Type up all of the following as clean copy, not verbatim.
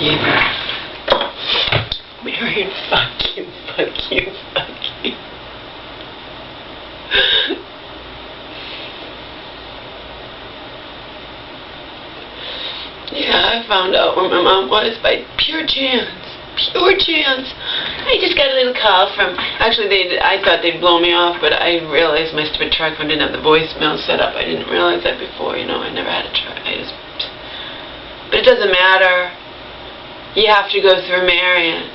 you. Marion, fuck you, fuck you, fuck you. Yeah, I found out where my mom was by pure chance. Pure chance. I just got a little call from, actually I thought they'd blow me off, but I realized my stupid truck phone didn't have the voicemail set up. I didn't realize that before, you know, I never had a truck. But it doesn't matter. You have to go through Marion.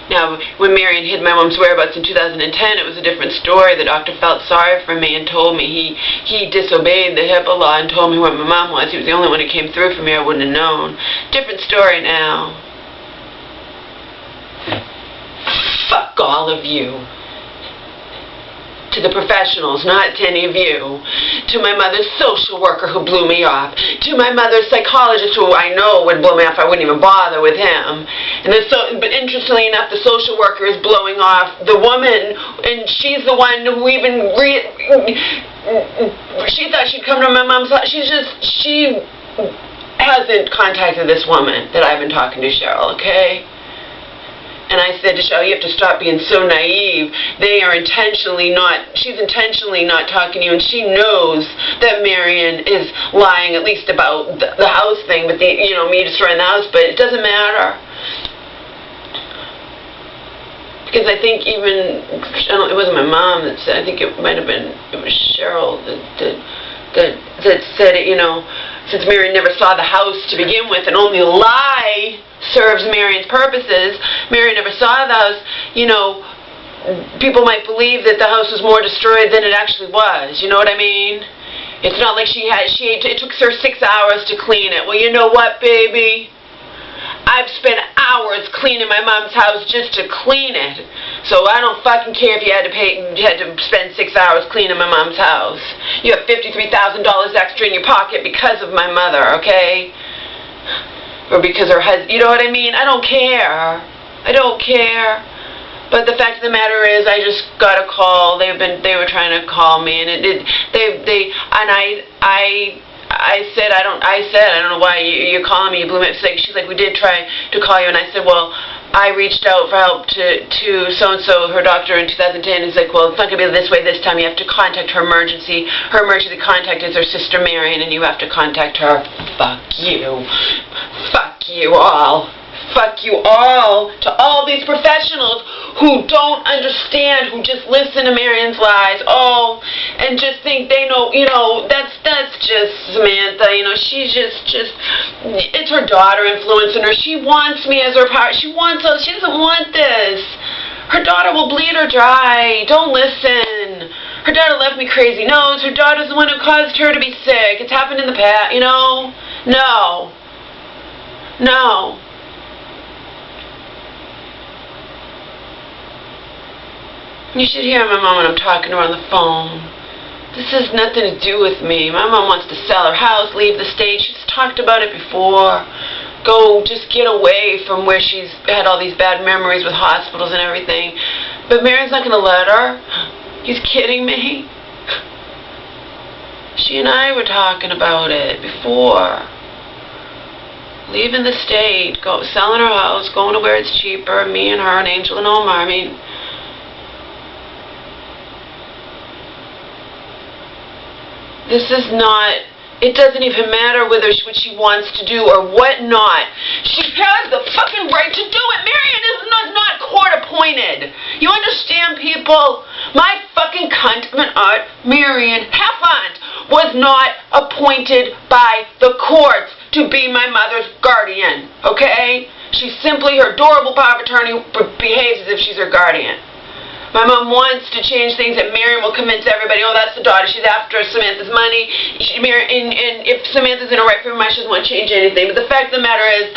Now, when Marion hid my mom's whereabouts in 2010, it was a different story. The doctor felt sorry for me and told me he disobeyed the HIPAA law and told me where my mom was. He was the only one who came through for me. I wouldn't have known. Different story now. Fuck all of you. To the professionals, not to any of you. To my mother's social worker who blew me off. To my mother's psychologist who I know would blow me off. I wouldn't even bother with him. But interestingly enough, the social worker is blowing off the woman, and she's the one who even she thought she'd come to my mom's house. She hasn't contacted this woman that I've been talking to, Cheryl, okay? And I said to Cheryl, you have to stop being so naive. She's intentionally not talking to you, and she knows that Marion is lying at least about the house thing, but me destroying the house, but it doesn't matter. Because I think it wasn't my mom that said, I think it was Cheryl that said it, since Marion never saw the house to begin with, and only a lie serves Marion's purposes. Marion never saw the house, people might believe that the house was more destroyed than it actually was. You know what I mean? It's not like it took her 6 hours to clean it. Well, you know what, baby? I've spent hours cleaning my mom's house just to clean it. So I don't fucking care if you had to spend 6 hours cleaning my mom's house. You have $53,000 extra in your pocket because of my mother, okay? Or because her husband, you know what I mean? I don't care. I don't care. But the fact of the matter is, I just got a call. They were trying to call me, and I said, I don't know why you're calling me. You blew me up. She's like, we did try to call you, and I said, well, I reached out for help to so-and-so, her doctor, in 2010. He's like, well, it's not going to be this way this time. You have to contact her emergency. Her emergency contact is her sister Marion, and you have to contact her. Fuck you. Fuck you all. Fuck you all. To all these professionals who don't understand, who just listen to Marion's lies, and just think they know, that's just Samantha, she's just, it's her daughter influencing her. She wants me as her power. She wants us. She doesn't want this. Her daughter will bleed her dry. Don't listen. Her daughter left me crazy. No, her daughter's the one who caused her to be sick. It's happened in the past, No. No. You should hear my mom when I'm talking to her on the phone. This has nothing to do with me. My mom wants to sell her house, leave the state. She's talked about it before. Go, just get away from where she's had all these bad memories with hospitals and everything. But Marion's not going to let her. He's kidding me. She and I were talking about it before. Leaving the state, selling her house, going to where it's cheaper, me and her and Angel and Omar. I mean, this is not, it doesn't even matter what she wants to do or what not. She has the fucking right to do it. Marion is not court appointed. You understand, people? My fucking cunt, Marion Heffant, was not appointed by the courts to be my mother's guardian, okay? She's simply her adorable power of attorney who behaves as if she's her guardian. My mom wants to change things, and Marion will convince everybody, that's the daughter, she's after Samantha's money, and if Samantha's in a right frame of mind, she doesn't want to change anything. But the fact of the matter is,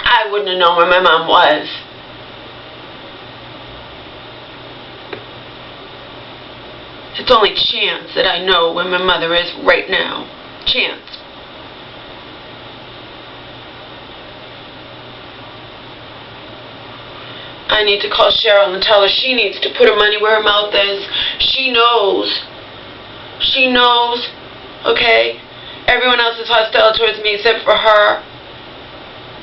I wouldn't have known where my mom was. It's only chance that I know where my mother is right now. Chance. I need to call Cheryl and tell her she needs to put her money where her mouth is. She knows. She knows. Okay? Everyone else is hostile towards me except for her.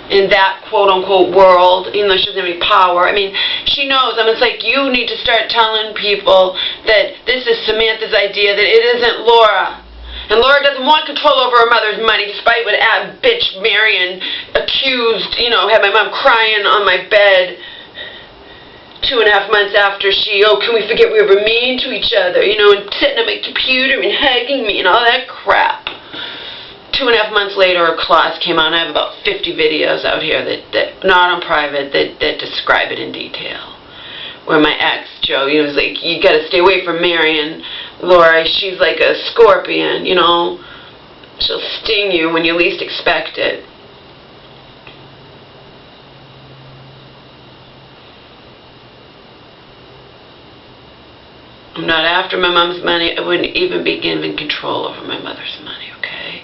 in that quote-unquote world, even though she doesn't have any power. I mean, she knows. I mean, it's like you need to start telling people that this is Samantha's idea, that it isn't Laura. And Laura doesn't want control over her mother's money, despite what bitch Marion accused, you know, had my mom crying on my bed 2.5 months after she, oh, can we forget we were mean to each other, you know, and sitting on my computer and hugging me and all that crap. 2.5 months later, her class came out, and I have about 50 videos out here that not on private, that describe it in detail. Where my ex, Joe, he was like, you gotta stay away from Marion, Laura, she's like a scorpion, you know, she'll sting you when you least expect it. I'm not after my mom's money. I wouldn't even be given control over my mother's money, okay?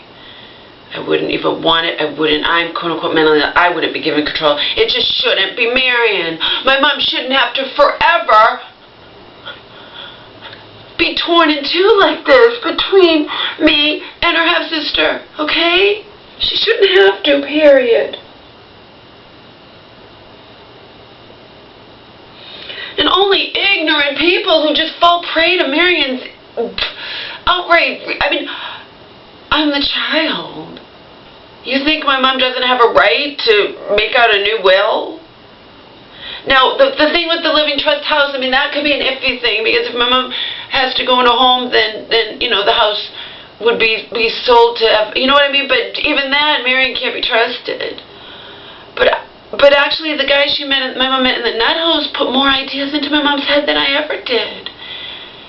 I wouldn't even want it. I'm quote-unquote mentally ill. I wouldn't be given control. It just shouldn't be Marion. My mom shouldn't have to forever be torn in two like this between me and her half-sister, okay? She shouldn't have to, period. And only ignorant people who just fall prey to Marion's outright. I mean, I'm the child. You think my mom doesn't have a right to make out a new will? Now, the thing with the living trust house, I mean, that could be an iffy thing, because if my mom has to go in a home, then you know, the house would be sold to, you know what I mean? But even that, Marion can't be trusted. But actually, the guy my mom met in the nut house put more ideas into my mom's head than I ever did.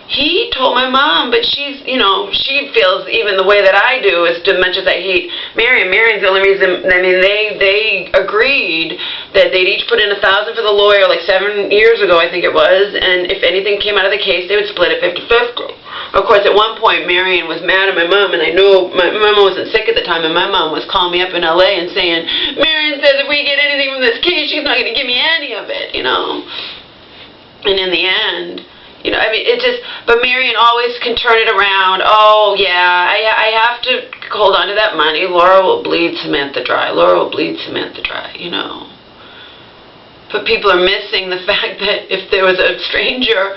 He told my mom, but she's, you know, she feels even the way that I do, as much as I hate Marion. Marion's the only reason, I mean, they agreed that they'd each put in $1,000 for the lawyer like 7 years ago, I think it was, and if anything came out of the case, they would split it 50-50. Of course, at one point, Marion was mad at my mom, and I know my mom wasn't sick at the time, and my mom was calling me up in L.A. and saying, Marion says if we get anything from this case, she's not going to give me any of it, you know. And in the end, you know, I mean, it just, but Marion always can turn it around. Oh, yeah, I have to hold on to that money. Laura will bleed Samantha dry. Laura will bleed Samantha dry, you know. But people are missing the fact that if there was a stranger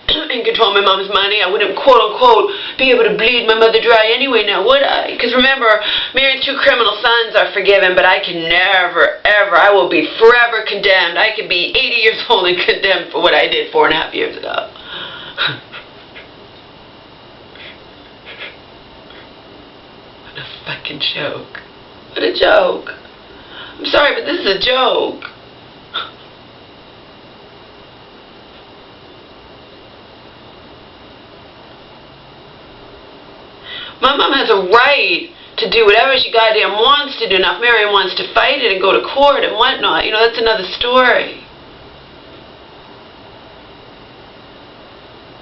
in control of my mom's money, I wouldn't, quote-unquote, be able to bleed my mother dry anyway now, would I? Because remember, Marion's 2 criminal sons are forgiven, but I can never, ever, I will be forever condemned. I could be 80 years old and condemned for what I did 4.5 years ago. What a fucking joke. What a joke. I'm sorry, but this is a joke. My mom has a right to do whatever she goddamn wants to do. Now, if Marion wants to fight it and go to court and whatnot, you know, that's another story.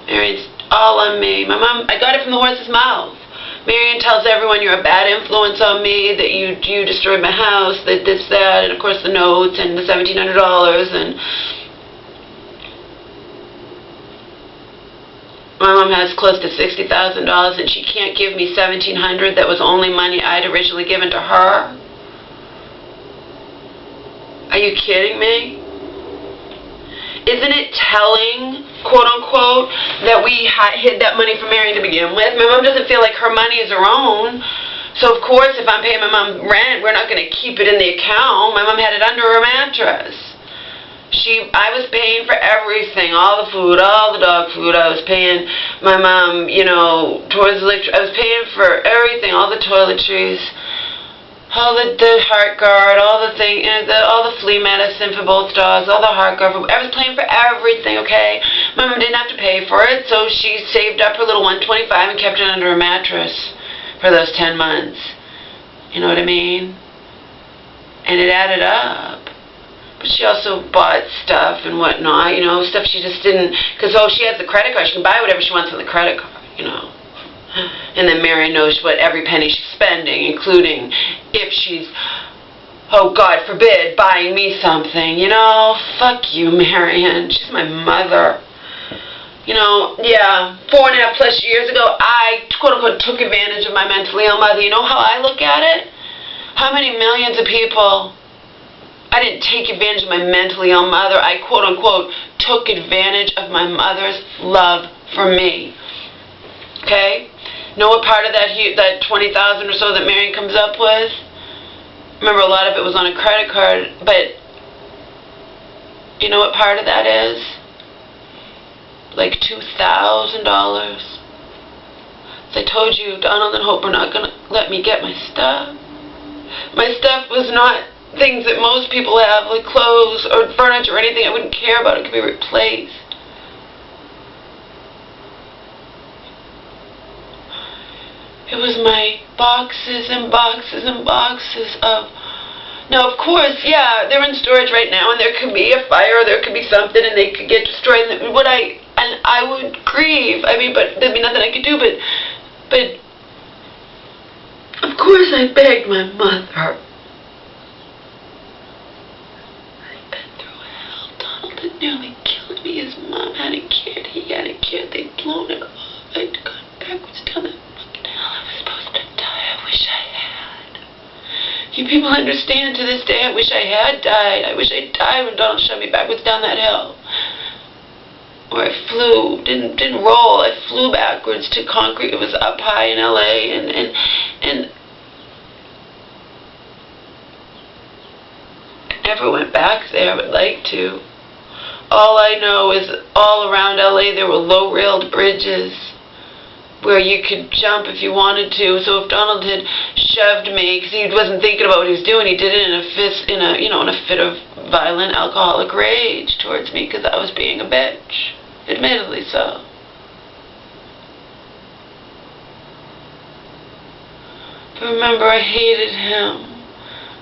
Marion's all on me. My mom, I got it from the horse's mouth. Marion tells everyone you're a bad influence on me, that you destroyed my house, that this, that, and of course the notes and the $1,700 and my mom has close to $60,000 and she can't give me $1,700 that was only money I'd originally given to her. Are you kidding me? Isn't it telling, quote-unquote, that we hid that money from Marion to begin with? My mom doesn't feel like her money is her own. So, of course, if I'm paying my mom rent, we're not going to keep it in the account. My mom had it under her mattress. I was paying for everything, all the food, all the dog food. I was paying my mom, you know, towards I was paying for everything, all the toiletries, all the heart guard, all the thing, all the flea medicine for both dogs, all the heart guard. I was paying for everything, okay? My mom didn't have to pay for it, so she saved up her little $125 and kept it under her mattress for those 10 months. You know what I mean? And it added up. But she also bought stuff and whatnot, you know, stuff she just didn't, because, oh, she has the credit card. She can buy whatever she wants on the credit card, you know. And then Marion knows what every penny she's spending, including if she's, oh, God forbid, buying me something, you know. Fuck you, Marion. She's my mother. You know, yeah, 4.5+ years ago, I, quote-unquote, took advantage of my mentally ill mother. You know how I look at it? How many millions of people I didn't take advantage of my mentally ill mother. I, quote unquote, took advantage of my mother's love for me. Okay? Know what part of that $20,000 or so that Marion comes up with? Remember, a lot of it was on a credit card, but you know what part of that is? Like $2,000. I told you, Donald and Hope were not going to let me get my stuff. My stuff was not things that most people have, like clothes or furniture or anything I wouldn't care about. It could be replaced. It was my boxes and boxes and boxes of... Now, of course, yeah, they're in storage right now, and there could be a fire, or there could be something, and they could get destroyed. And I would grieve. I mean, but there'd be nothing I could do. But of course, I begged my mother. I'd been through hell. Donald had nearly killed me. His mom hadn't cared. He hadn't cared. They'd blown it off. I'd gone backwards down that fucking hell. I was supposed to die. I wish I had. You people understand to this day, I wish I had died. I wish I died when Donald shoved me backwards down that hill. Or I flew, didn't roll. I flew backwards to concrete. It was up high in LA, and I never went back there. I would like to. All I know is all around LA there were low-railed bridges where you could jump if you wanted to. So if Donald had shoved me, because he wasn't thinking about what he was doing, he did it in a fit of violent alcoholic rage towards me because I was being a bitch. Admittedly so. But remember, I hated him.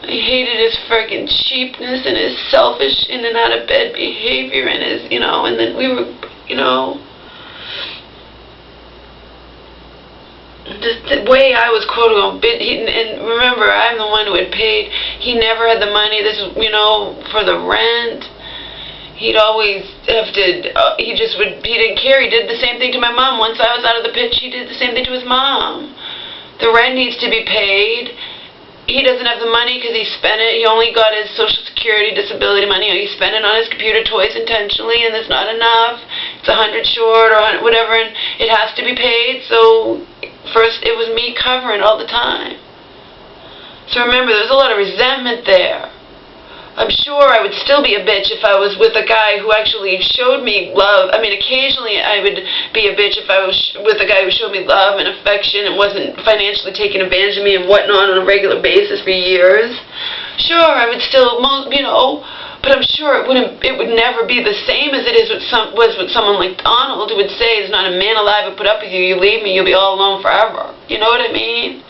I hated his friggin' cheapness and his selfish in and out of bed behavior and his, and then we were, the way I was quote-unquote, and remember, I'm the one who had paid. He never had the money, for the rent. He'd always have to, he didn't care. He did the same thing to my mom. Once I was out of the pitch, he did the same thing to his mom. The rent needs to be paid. He doesn't have the money because he spent it. He only got his Social Security disability money. He spent it on his computer toys intentionally, and there's not enough. It's 100 short or 100 whatever, and it has to be paid. So first, it was me covering all the time. So remember, there's a lot of resentment there. I'm sure I would still be a bitch if I was with a guy who actually showed me love. I mean, occasionally I would be a bitch if I was with a guy who showed me love and affection and wasn't financially taking advantage of me and whatnot on a regular basis for years. Sure, I would still, but I'm sure it would never be the same as it was with someone like Donald, who would say, "There's not a man alive who put up with you. You leave me, you'll be all alone forever." You know what I mean?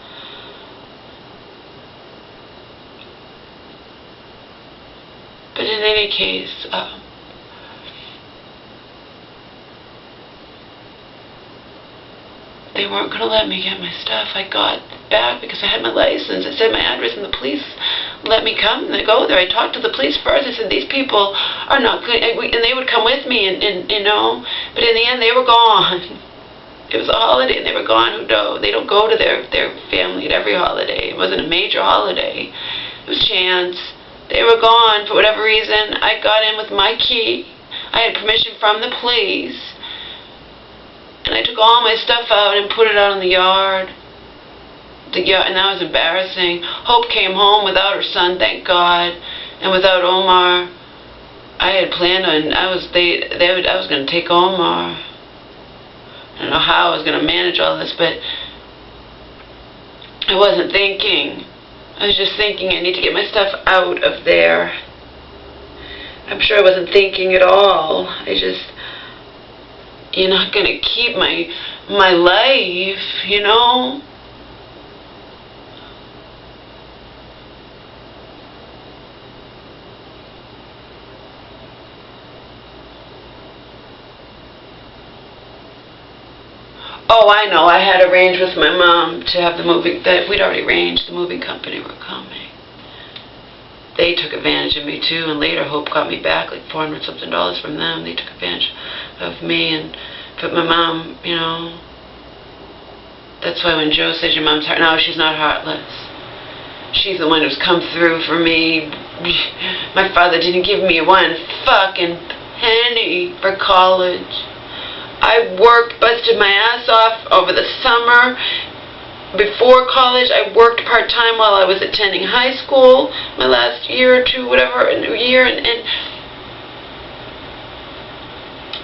But in any case, they weren't going to let me get my stuff. I got back because I had my license. I said my address, and the police let me come and go there. I talked to the police first. I said, these people are not good. And they would come with me, and but in the end, they were gone. It was a holiday, and they were gone. They don't go to their family at every holiday. It wasn't a major holiday. It was chance. They were gone for whatever reason. I got in with my key. I had permission from the police. And I took all my stuff out and put it out in the yard. And that was embarrassing. Hope came home without her son, thank God. And without Omar. I had planned on, I was going to take Omar. I don't know how I was going to manage all this, but I wasn't thinking. I was just thinking I need to get my stuff out of there. I'm sure I wasn't thinking at all. You're not going to keep my life, Oh, I know. I had arranged with my mom to have that we'd already arranged. The moving company were coming. They took advantage of me too, and later Hope got me back like $400-something from them. They took advantage of me, but my mom, that's why when Joe says your mom's heart, no, she's not heartless. She's the one who's come through for me my father didn't give me one fucking penny for college. I worked, busted my ass off over the summer. Before college, I worked part-time while I was attending high school, my last year or two, whatever, and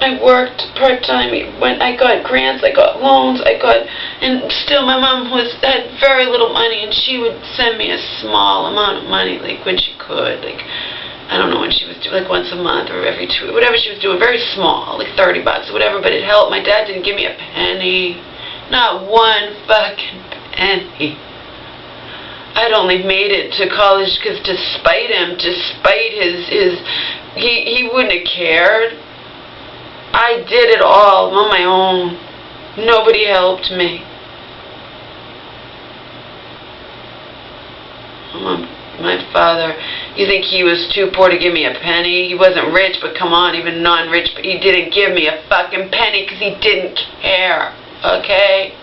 I worked part-time when I got grants, I got loans, and still my mom had very little money, and she would send me a small amount of money, like when she could, like, I don't know when she was doing, like once a month or every 2, whatever she was doing, very small, like $30 or whatever, but it helped. My dad didn't give me a penny, not one fucking penny. I'd only made it to college because despite him, despite he wouldn't have cared. I did it all on my own. Nobody helped me. My father, you think he was too poor to give me a penny? He wasn't rich, but come on, even non-rich, but he didn't give me a fucking penny because he didn't care, okay?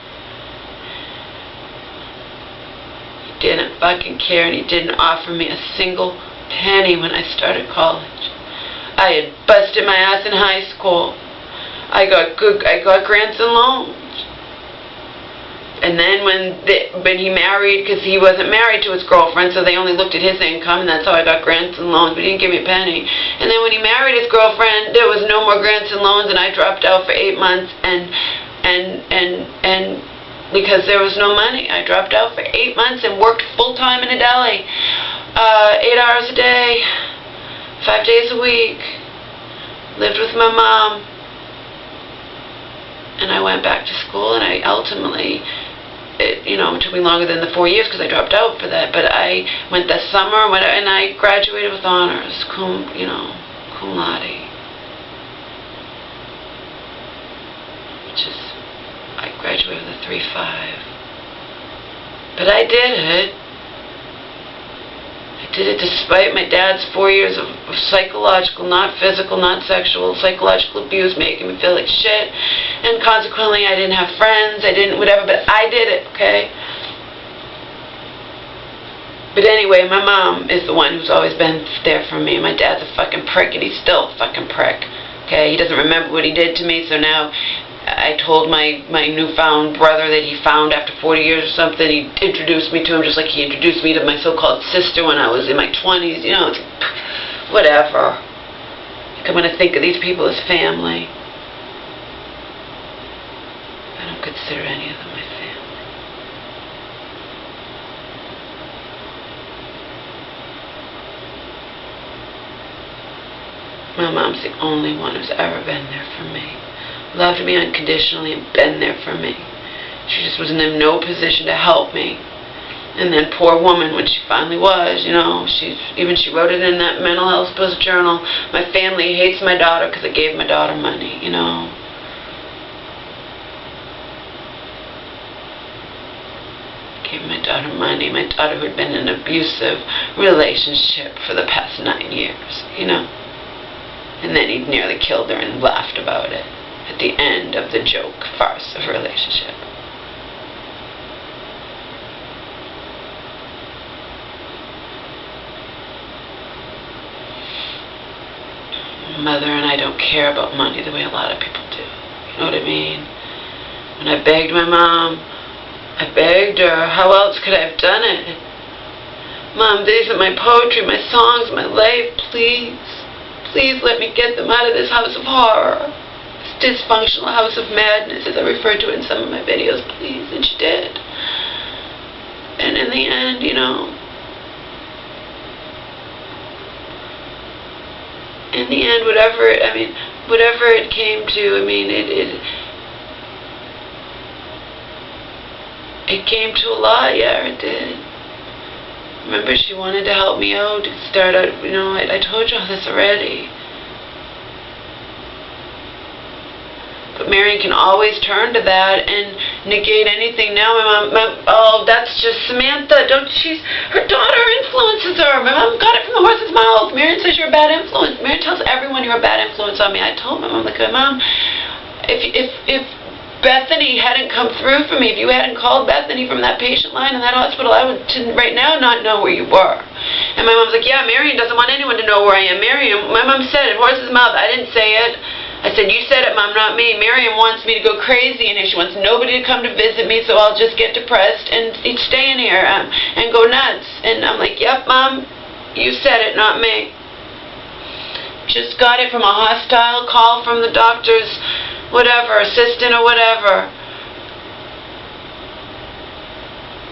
He didn't fucking care, and he didn't offer me a single penny when I started college. I had busted my ass in high school. I got grants and loans. And then when he married, because he wasn't married to his girlfriend, so they only looked at his income, and that's how I got grants and loans, but he didn't give me a penny. And then when he married his girlfriend, there was no more grants and loans, and I dropped out for 8 months, and because there was no money, I dropped out for 8 months and worked full-time in a deli, 8 hours a day, 5 days a week, lived with my mom, and I went back to school, and I ultimately, it took me longer than the 4 years because I dropped out for that, but I went that summer, and I graduated with honors, cum laude, which is, I graduated with a 3.5, but I did it. I did it despite my dad's 4 years of psychological, not physical, not sexual, psychological abuse, making me feel like shit, and consequently I didn't have friends, whatever, but I did it, okay? But anyway, my mom is the one who's always been there for me. My dad's a fucking prick, and he's still a fucking prick, okay? He doesn't remember what he did to me, so now I told my newfound brother that he found after 40 years or something. He introduced me to him just like he introduced me to my so-called sister when I was in my 20s. It's whatever. I'm going to think of these people as family. I don't consider any of them my family. My mom's the only one who's ever been there for me. Loved me unconditionally and been there for me. She just was in no position to help me. And then poor woman, when she finally was, she wrote it in that mental health journal, my family hates my daughter because I gave my daughter money, Gave my daughter money, my daughter who had been in an abusive relationship for the past 9 years, And then he nearly killed her and laughed about it at the end of the joke farce of a relationship. Mother and I don't care about money the way a lot of people do. You know what I mean? When I begged my mom, I begged her. How else could I have done it? Mom, these are my poetry, my songs, my life. Please, please let me get them out of this house of horror. Dysfunctional house of madness, as I referred to it in some of my videos, please, and she did. And in the end, whatever it came to, it came to a lot, yeah, it did. Remember, she wanted to help me out, to start out, I told you all this already. But Marion can always turn to that and negate anything. Now my mom, oh, that's just Samantha. Her daughter influences her. My mom got it from the horse's mouth. Marion says you're a bad influence. Marion tells everyone you're a bad influence on me. I told my mom, Mom, if Bethany hadn't come through for me, if you hadn't called Bethany from that patient line in that hospital, I would right now not know where you were. And my mom's like, yeah, Marion doesn't want anyone to know where I am. Marion, my mom said it, horse's mouth. I didn't say it. I said, you said it, Mom, not me. Marion wants me to go crazy in here. She wants nobody to come to visit me, so I'll just get depressed and stay in here and go nuts. And I'm like, yep, Mom, you said it, not me. Just got it from a hostile call from the doctor's, whatever, assistant or whatever,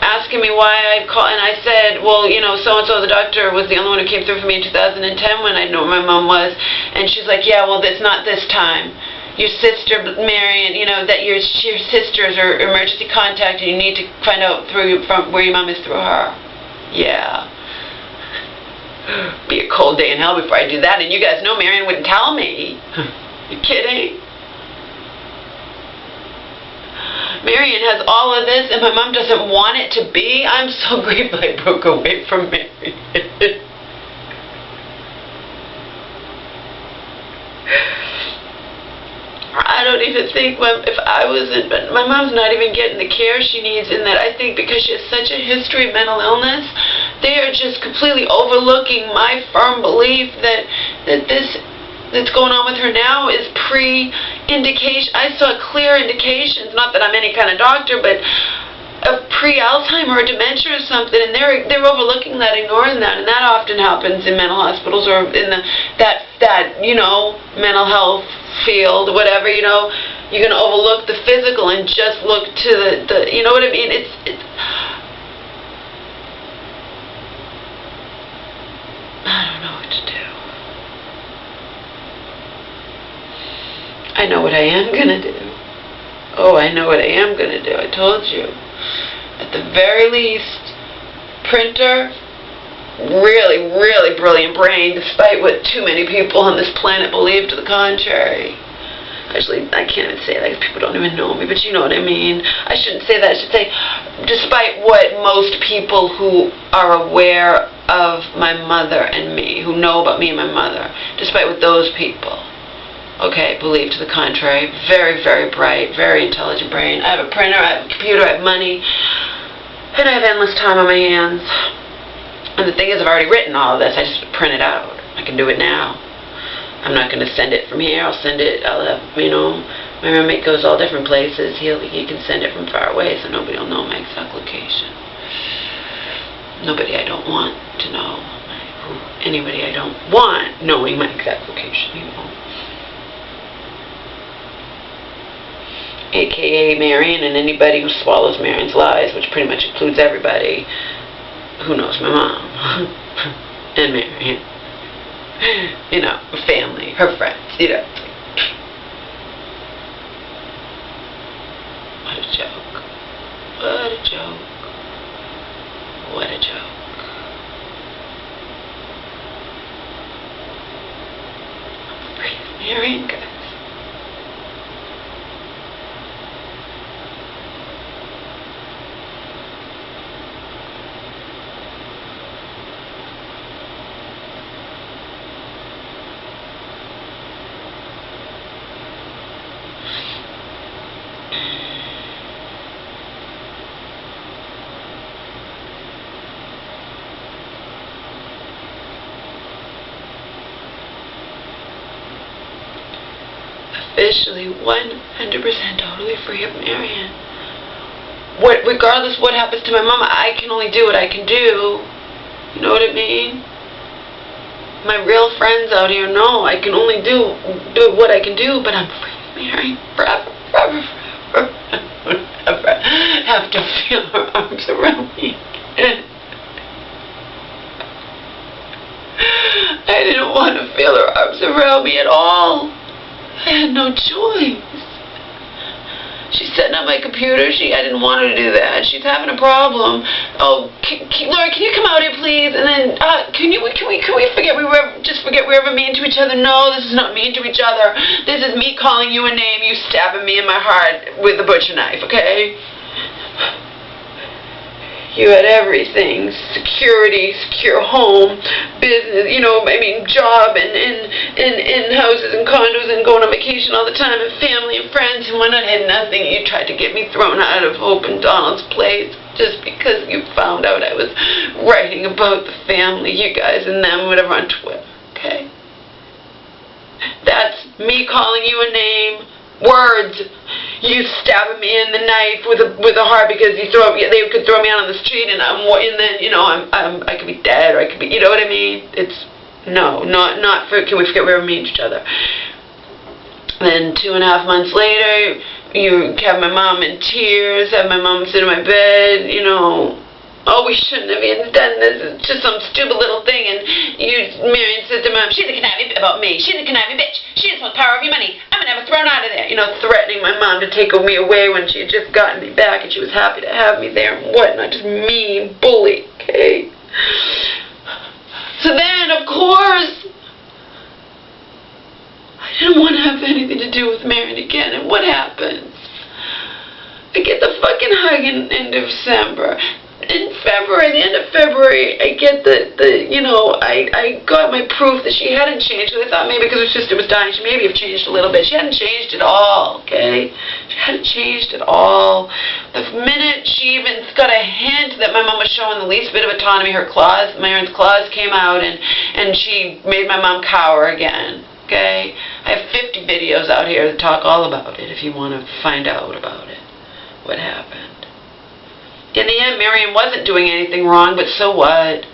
asking me why I called. And I said, well, you know, so-and-so, the doctor, was the only one who came through for me in 2010 when I knew where my mom was. And she's like, yeah, well, it's not this time. Your sister, Marion, you know, that your sisters are emergency contact, and you need to find out from where your mom is through her. Yeah. Be a cold day in hell before I do that. And you guys know Marion wouldn't tell me. You kidding? Marion has all of this, and my mom doesn't want it to be. I'm so grateful I broke away from Marion. I don't even think if I wasn't, but my mom's not even getting the care she needs in that. I think because she has such a history of mental illness, they are just completely overlooking my firm belief that this that's going on with her now is pre-indication. I saw clear indications, not that I'm any kind of doctor, but of pre-Alzheimer or dementia or something, and they're overlooking that, ignoring that, and that often happens in mental hospitals or in that you know, mental health field, whatever, you know. You're going to overlook the physical and just look to the you know what I mean? It's I don't know what to do. I know what I am going to do. Oh, I know what I am going to do. I told you. At the very least, printer, really, really brilliant brain, despite what too many people on this planet believe to the contrary. Actually, I can't even say that because people don't even know me, but you know what I mean. I shouldn't say that. I should say, despite what most people who are aware of my mother and me, who know about me and my mother, despite what those people, okay, believe to the contrary. Very, very bright, very intelligent brain. I have a printer, I have a computer, I have money, and I have endless time on my hands. And the thing is, I've already written all of this. I just print it out. I can do it now. I'm not going to send it from here. I'll have, you know, my roommate goes all different places. He can send it from far away, so nobody will know my exact location. Nobody I don't want to know. Anybody I don't want knowing my exact location, you know. AKA Marion and anybody who swallows Marion's lies, which pretty much includes everybody who knows my mom and Marion. You know, her family, her friends, you know. What a joke. What a joke. What a joke. I'm afraid of Marion, guys. Officially 100% totally free of Marion. Regardless what happens to my mama, I can only do what I can do. You know what I mean? My real friends out here know I can only do what I can do, but I'm free of Marion forever, forever, forever. I don't ever have to feel her arms around me again. I didn't want to feel her arms around me at all. I had no choice. She's setting up my computer. I didn't want her to do that. She's having a problem. Oh, Laura, can you come out here, please? And then, can we forget we were ever mean to each other? No, this is not mean to each other. This is me calling you a name, you stabbing me in my heart with a butcher knife, okay? You had everything, security, secure home, business, you know, I mean, job, and in houses and condos and going on vacation all the time, and family and friends, and when I had nothing, you tried to get me thrown out of Hope and Donald's place. just because you found out I was writing about the family, you guys and them, whatever, on Twitter, okay? That's me calling you a name, words, you stabbing me in the knife with a heart because they could throw me out on the street, and then you know I could be dead, or I could be, you know what I mean? It's not for, can we forget we ever meet each other? Then 2.5 months later, you have my mom in tears, have my mom sit in my bed, you know, oh, we shouldn't have even done this, it's just some stupid little thing, and Marion said to Mom, she's a conniving about me, she's a conniving bitch, she just wants power of your money, I'm gonna have her thrown out of there, you know, threatening my mom to take me away when she had just gotten me back, and she was happy to have me there, and whatnot, just mean bully, okay? So then, of course, I didn't want to have anything to do with Marion again, and what happens? I get the fucking hug in December. In February, the end of February, I get I got my proof that she hadn't changed. I thought maybe because her sister was dying, she maybe have changed a little bit. She hadn't changed at all, okay? She hadn't changed at all. The minute she even got a hint that my mom was showing the least bit of autonomy, her claws, Marion's claws came out, and she made my mom cower again. Okay? I have 50 videos out here that talk all about it if you want to find out about it, what happened. In the end, Marion wasn't doing anything wrong, but so what?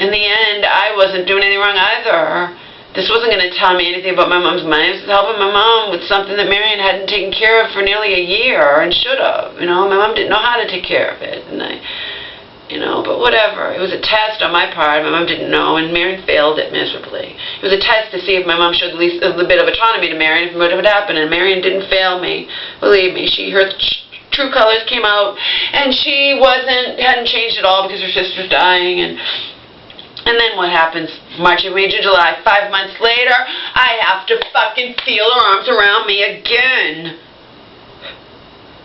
In the end, I wasn't doing anything wrong either. This wasn't going to tell me anything about my mom's money. It was helping my mom with something that Marion hadn't taken care of for nearly a year and should have. You know, my mom didn't know how to take care of it, and but whatever. It was a test on my part. My mom didn't know, and Marion failed it miserably. It was a test to see if my mom showed at least a little bit of autonomy to Marion, if what would happen, and Marion didn't fail me. Believe me, her true colors came out, and she hadn't changed at all because her sister's dying, and then what happens? March, April, June, July, 5 months later, I have to fucking feel her arms around me again.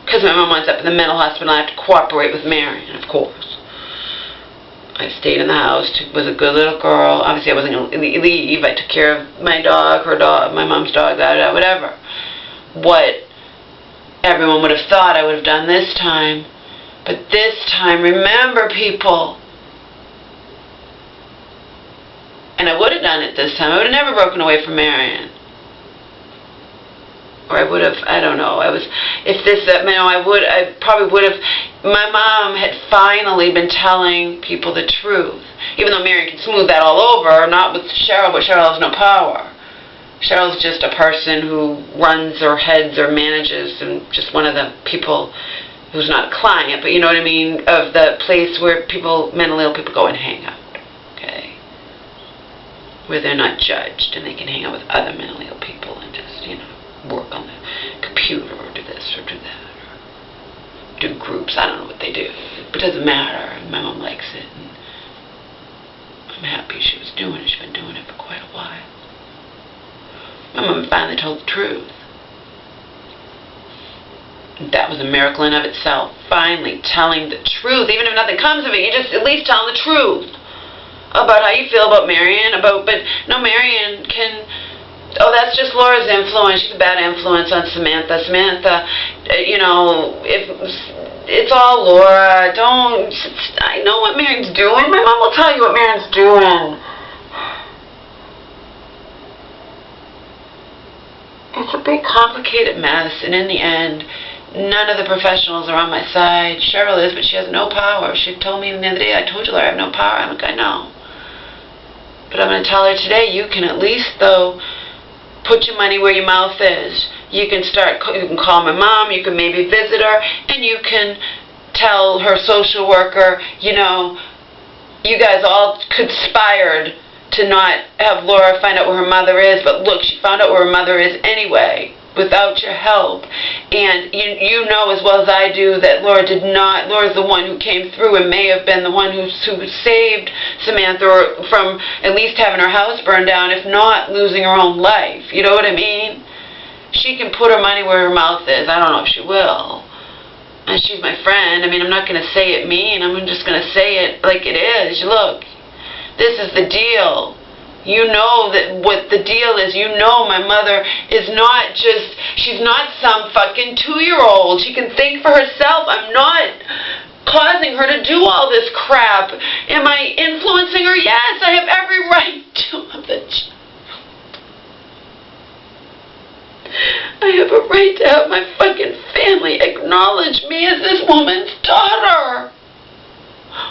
Because my mom winds up in the mental hospital, and I have to cooperate with Marion, of course. I stayed in the house, was a good little girl. Obviously, I wasn't going to leave. I took care of my dog, her dog, my mom's dog, whatever. What everyone would have thought I would have done this time. But this time, remember, people, and I would have done it this time. I would have never broken away from Marion. Or I would have, I don't know, I probably would have, my mom had finally been telling people the truth. Even though Marion can smooth that all over, not with Cheryl, but Cheryl has no power. Cheryl's just a person who runs or heads or manages, and just one of the people who's not a client, but you know what I mean, of the place where mentally ill people go and hang out, okay? Where they're not judged, and they can hang out with other mentally ill people and just, work on the computer or do this or do that or do groups. I don't know what they do, but it doesn't matter. My mom likes it, and I'm happy she was doing it. She's been doing it for quite a while. My mom finally told the truth. That was a miracle in of itself. Finally telling the truth. Even if nothing comes of it, you're just at least telling the truth about how you feel about Marion. But no, Marion can... Oh, that's just Laura's influence. She's a bad influence on Samantha. Samantha, it's all Laura. I know what Marion's doing. My mom will tell you what Marion's doing. It's a big, complicated mess, and in the end, none of the professionals are on my side. Cheryl is, but she has no power. She told me the other day, I told you, Laura, I have no power. I'm like, I know. But I'm going to tell her today, you can at least, though, put your money where your mouth is. You can call my mom, you can maybe visit her, and you can tell her social worker, you guys all conspired to not have Laura find out where her mother is, but look, she found out where her mother is anyway, without your help. And you know as well as I do that Laura's the one who came through and may have been the one who saved Samantha from at least having her house burned down, if not losing her own life. You know what I mean? She can put her money where her mouth is. I don't know if she will. And she's my friend. I mean, I'm not going to say it mean. I'm just going to say it like it is. Look, this is the deal. You know that what the deal is. You know my mother is not she's not some fucking 2-year-old. She can think for herself. I'm not causing her to do all this crap? Am I influencing her? Yes, I have every right to have the child. I have a right to have my fucking family acknowledge me as this woman's daughter.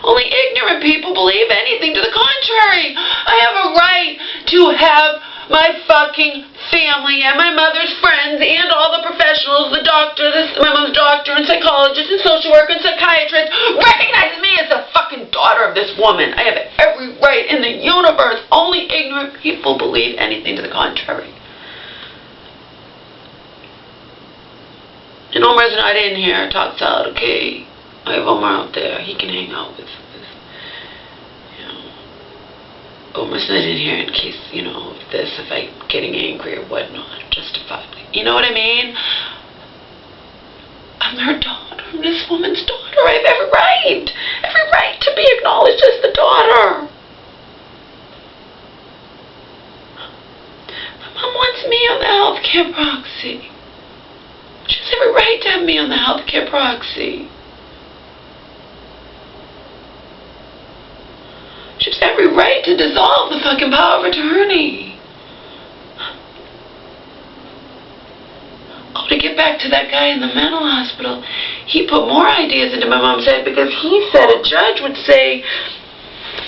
Only ignorant people believe anything to the contrary. I have a right to have my fucking family and my mother's friends and all the professionals, the doctor, my mom's doctor and psychologist and social worker and psychiatrist recognize me as the fucking daughter of this woman. I have every right in the universe. Only ignorant people believe anything to the contrary. And Omar's not in here. Talks out, okay. I have Omar out there. He can hang out with you know. Omar's not in here in case, you know, if I'm getting angry or whatnot, justifiably. You know what I mean? I'm her daughter. I'm this woman's daughter. I have every right to be acknowledged as the daughter. My mom wants me on the healthcare proxy. She has every right to have me on the healthcare proxy. She has every right to dissolve the fucking power of attorney. Oh, to get back to that guy in the mental hospital, he put more ideas into my mom's head because he said a judge would say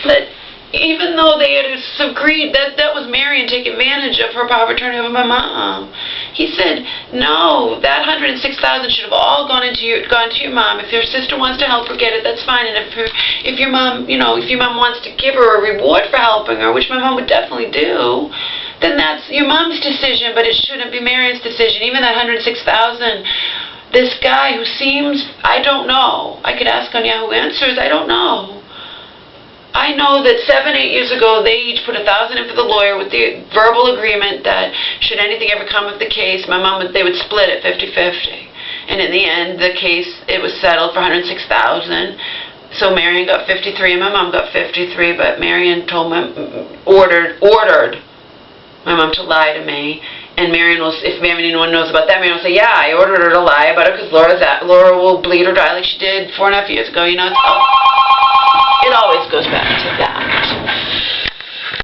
that even though they had agreed that was Marion taking advantage of her power of attorney over my mom. He said, no, that $106,000 should have all gone to your mom. If your sister wants to help her get it, that's fine. And if your mom, you know, if your mom wants to give her a reward for helping her, which my mom would definitely do, then that's your mom's decision, but it shouldn't be Marion's decision. Even that $106,000, this guy who seems, I don't know. I could ask on Yahoo Answers, I don't know. I know that 7-8 years ago, they each put $1,000 in for the lawyer with the verbal agreement that should anything ever come of the case, they would split it 50-50. And in the end, the case, it was settled for $106,000. So Marion got 53 and my mom got 53, but Marion ordered my mom to lie to me. And Marion will, if anyone knows about that, Marion will say, yeah, I ordered her to lie about it because Laura will bleed or die like she did 4.5 years ago. You know, it always goes back to that.